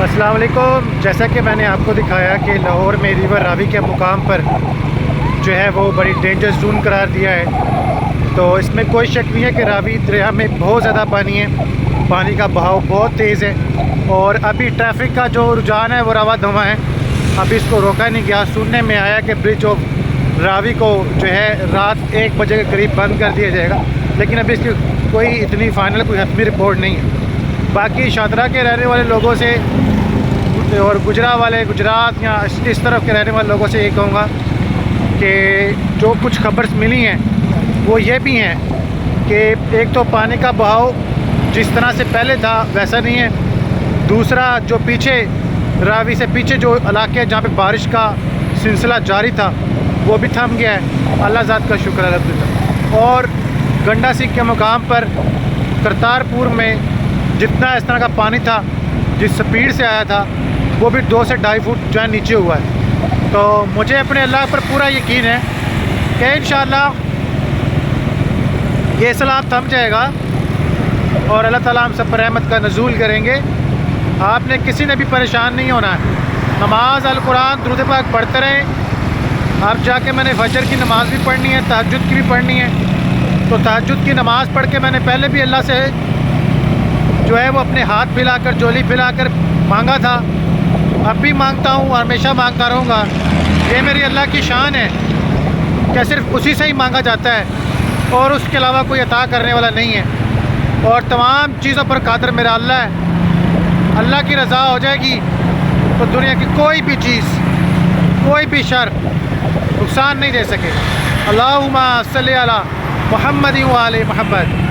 अस्सलाम वालेकुम। जैसा कि मैंने आपको दिखाया कि लाहौर में रिवर रावी के मुकाम पर जो है वो बड़ी डेंजर जोन करार दिया है। तो इसमें कोई शक नहीं है कि रावी दरिया में बहुत ज़्यादा पानी है, पानी का बहाव बहुत तेज़ है और अभी ट्रैफिक का जो रुझान है वो रवा धवा है। अभी इसको रोका नहीं गया। सुनने में आया कि ब्रिज ऑफ रावी को जो है रात 1 बजे के करीब बंद कर दिया जाएगा, लेकिन अभी इसकी कोई इतनी फाइनल कोई हतमी रिपोर्ट नहीं है। बाकी शादरा के रहने वाले लोगों से और गुजरात या इस तरफ के रहने वाले लोगों से ये कहूँगा कि जो कुछ खबर मिली हैं वो ये भी हैं कि एक तो पानी का बहाव जिस तरह से पहले था वैसा नहीं है। दूसरा, जो पीछे रावी से पीछे जो इलाके हैं जहाँ पे बारिश का सिलसिला जारी था वो भी थम गया है। अल्लाह ज़ात का शुक्र अल्हम्दुलिल्लाह। और गंडा सिंह के मुकाम पर करतारपुर में जितना इस तरह का पानी था, जिस स्पीड से आया था, वो भी 2 से 2.5 फुट जो है नीचे हुआ है। तो मुझे अपने अल्लाह पर पूरा यकीन है कि इंशाअल्लाह ये सलाब थम जाएगा और अल्लाह ताला हम सब पर रहमत का नज़ूल करेंगे। आपने किसी ने भी परेशान नहीं होना है। नमाज अल कुरान दुरूद पाक पढ़ते रहें। अब जाके मैंने फजर की नमाज़ भी पढ़नी है, तहज्जुद की भी पढ़नी है। तो तहज्जुद की नमाज़ पढ़ के मैंने पहले भी अल्लाह से जो है वो अपने हाथ फैलाकर झोली फैलाकर मांगा था, अब भी मांगता हूँ और हमेशा मांगता रहूँगा। ये मेरी अल्लाह की शान है क्या सिर्फ उसी से ही मांगा जाता है और उसके अलावा कोई अता करने वाला नहीं है। और तमाम चीज़ों पर कादिर मेरा अल्लाह है। अल्लाह की रज़ा हो जाएगी तो दुनिया की कोई भी चीज़, कोई भी शर नुकसान नहीं दे सके। अल्लाहुम्मा सल्ली अला मुहम्मद व आले मुहम्मद।